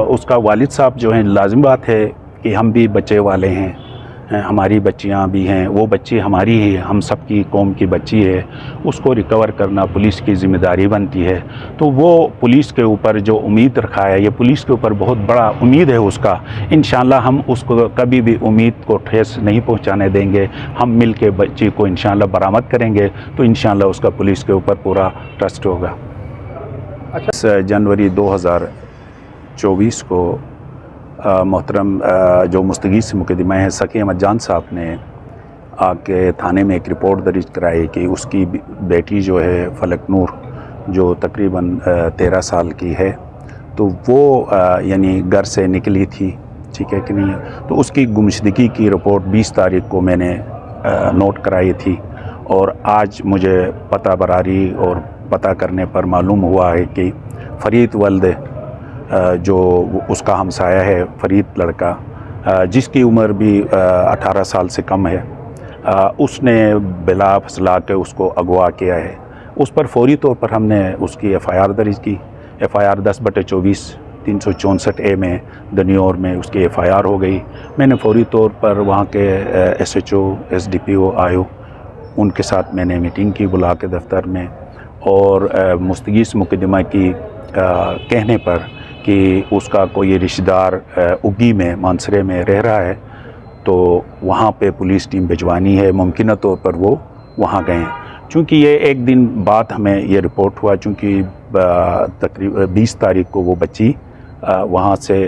اس کا والد صاحب جو ہیں، لازم بات ہے کہ ہم بھی بچے والے ہیں، ہماری بچیاں بھی ہیں، وہ بچی ہماری ہی، ہم سب کی قوم کی بچی ہے، اس کو ریکور کرنا پولیس کی ذمہ داری بنتی ہے۔ تو وہ پولیس کے اوپر جو امید رکھا ہے، یہ پولیس کے اوپر بہت بڑا امید ہے اس کا، انشاءاللہ ہم اس کو کبھی بھی امید کو ٹھیس نہیں پہنچانے دیں گے، ہم مل کے بچی کو انشاءاللہ برآمد کریں گے، تو انشاءاللہ اس کا پولیس کے اوپر پورا ٹرسٹ ہوگا۔ جنوری 2024 کو محترم جو مستغیث سے مقدمہ ہے سکی احمد جان صاحب نے آ کے تھانے میں ایک رپورٹ درج کرائی کہ اس کی بیٹی جو ہے فلک نور، جو تقریباً 13 سال کی ہے، تو وہ یعنی گھر سے نکلی تھی، ٹھیک ہے کہ نہیں، تو اس کی گمشدگی کی رپورٹ 20 تاریخ کو میں نے نوٹ کرائی تھی، اور آج مجھے پتہ براری اور پتہ کرنے پر معلوم ہوا ہے کہ فرید ولد جو اس کا ہمسایہ ہے، فرید لڑکا جس کی عمر بھی 18 سال سے کم ہے، اس نے بلا فسلا کے اس کو اغوا کیا ہے۔ اس پر فوری طور پر ہم نے اس کی ایف آئی آر درج کی، ایف آئی آر 10/24 364A میں دنیور میں اس کی ایف آئی آر ہو گئی۔ میں نے فوری طور پر وہاں کے S H O, S D P O آئے، ان کے ساتھ میں نے میٹنگ کی بلا کے دفتر میں، اور مستغیث مقدمہ کی کہنے پر کہ اس کا کوئی رشتہ دار اگی میں مانسرے میں رہ رہا ہے، تو وہاں پہ پولیس ٹیم بھجوانی ہے، ممکنہ طور پر وہ وہاں گئے ہیں۔ چونکہ یہ ایک دن بعد ہمیں یہ رپورٹ ہوا، چونکہ تقریباً 20 تاریخ کو وہ بچی وہاں سے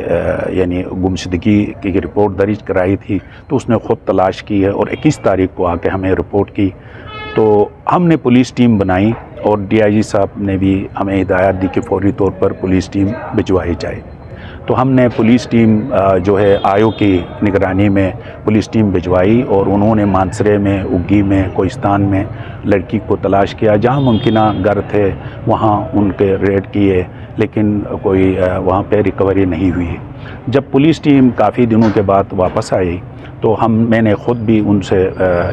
یعنی گمشدگی کی رپورٹ درج کرائی تھی، تو اس نے خود تلاش کی ہے، اور 21 تاریخ کو آ کے ہمیں رپورٹ کی، تو ہم نے پولیس ٹیم بنائی، اور ڈی آئی جی صاحب نے بھی ہمیں ہدایت دی کہ فوری طور پر پولیس ٹیم بھجوائی جائے۔ تو ہم نے پولیس ٹیم جو ہے آیو کی نگرانی میں پولیس ٹیم بھجوائی، اور انہوں نے مانسرے میں، اگی میں، کوہستان میں لڑکی کو تلاش کیا، جہاں ممکنہ گھر تھے وہاں ان کے ریڈ کیے، لیکن کوئی وہاں پہ ریکوری نہیں ہوئی۔ جب پولیس ٹیم کافی دنوں کے بعد واپس آئی، تو میں نے خود بھی ان سے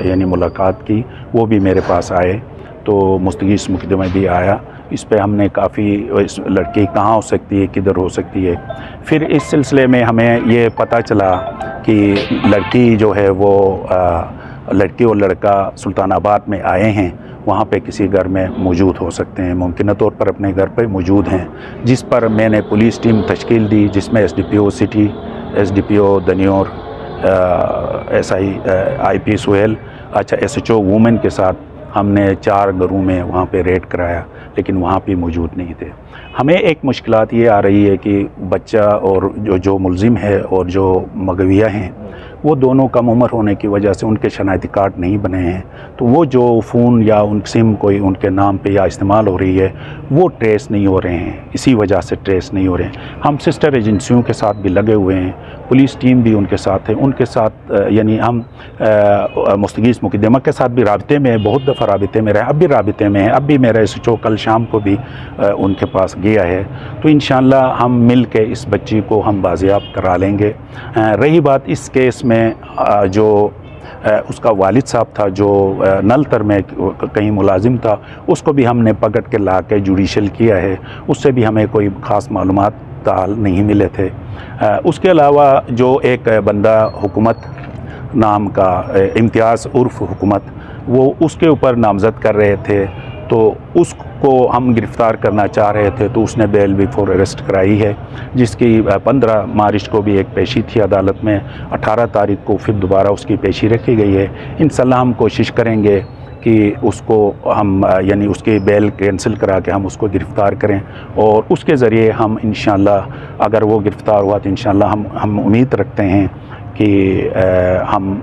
یعنی ملاقات کی، وہ بھی میرے پاس آئے، تو مستغیث مقدمہ بھی آیا، اس پہ ہم نے کافی اس لڑکی کہاں ہو سکتی ہے، کدھر ہو سکتی ہے۔ پھر اس سلسلے میں ہمیں یہ پتہ چلا کہ لڑکی جو ہے وہ لڑکی اور لڑکا سلطان آباد میں آئے ہیں، وہاں پہ کسی گھر میں موجود ہو سکتے ہیں، ممکنہ طور پر اپنے گھر پہ موجود ہیں، جس پر میں نے پولیس ٹیم تشکیل دی، جس میں S D P O city, ایس ڈی پی او دنیور، S I P Sohail, S H O woman کے ساتھ ہم نے 4 گھروں میں وہاں پہ ریڈ کرایا، لیکن وہاں پہ موجود نہیں تھے۔ ہمیں ایک مشکلات یہ آ رہی ہے کہ بچہ اور جو ملزم ہے اور جو مغویہ ہیں، وہ دونوں کم عمر ہونے کی وجہ سے ان کے شناختی کارڈ نہیں بنے ہیں، تو وہ جو فون یا ان سم کوئی ان کے نام پہ یا استعمال ہو رہی ہے، وہ ٹریس نہیں ہو رہے ہیں، اسی وجہ سے ٹریس نہیں ہو رہے ہیں۔ ہم سسٹر ایجنسیوں کے ساتھ بھی لگے ہوئے ہیں، پولیس ٹیم بھی ان کے ساتھ ہے، ان کے ساتھ یعنی ہم مستغیث مقدمہ کے ساتھ بھی رابطے میں، بہت دفعہ رابطے میں رہے، اب بھی رابطے میں ہیں، اب بھی میرا ایس ایچ او کل شام کو بھی ان کے پاس گیا ہے، تو انشاءاللہ ہم مل کے اس بچی کو ہم بازیاب کرا لیں گے۔ رہی بات اس کیس میں جو اس کا والد صاحب تھا، جو نلتر میں کہیں ملازم تھا، اس کو بھی ہم نے پکڑ کے لا کے جوڈیشل کیا ہے، اس سے بھی ہمیں کوئی خاص معلومات تاحال نہیں ملے تھے۔ اس کے علاوہ جو ایک بندہ حکومت نام کا امتیاز عرف حکومت، وہ اس کے اوپر نامزد کر رہے تھے، تو اس کو ہم گرفتار کرنا چاہ رہے تھے، تو اس نے بیل بیفور اریسٹ کرائی ہے، جس کی 15 مارچ کو بھی ایک پیشی تھی عدالت میں، 18 تاریخ کو پھر دوبارہ اس کی پیشی رکھی گئی ہے۔ انشاءاللہ ہم کوشش کریں گے کہ اس کو ہم یعنی اس کی بیل کینسل کرا کے ہم اس کو گرفتار کریں، اور اس کے ذریعے ہم انشاءاللہ اگر وہ گرفتار ہوا تو انشاءاللہ ہم امید رکھتے ہیں کہ ہم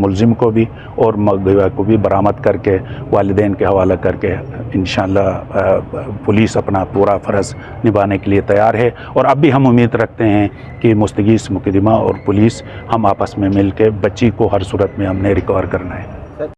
ملزم کو بھی اور مغویہ کو بھی برآمد کر کے والدین کے حوالہ کر کے انشاءاللہ پولیس اپنا پورا فرض نبھانے کے لیے تیار ہے، اور اب بھی ہم امید رکھتے ہیں کہ مستغیث مقدمہ اور پولیس ہم آپس میں مل کے بچی کو ہر صورت میں ہم نے ریکور کرنا ہے۔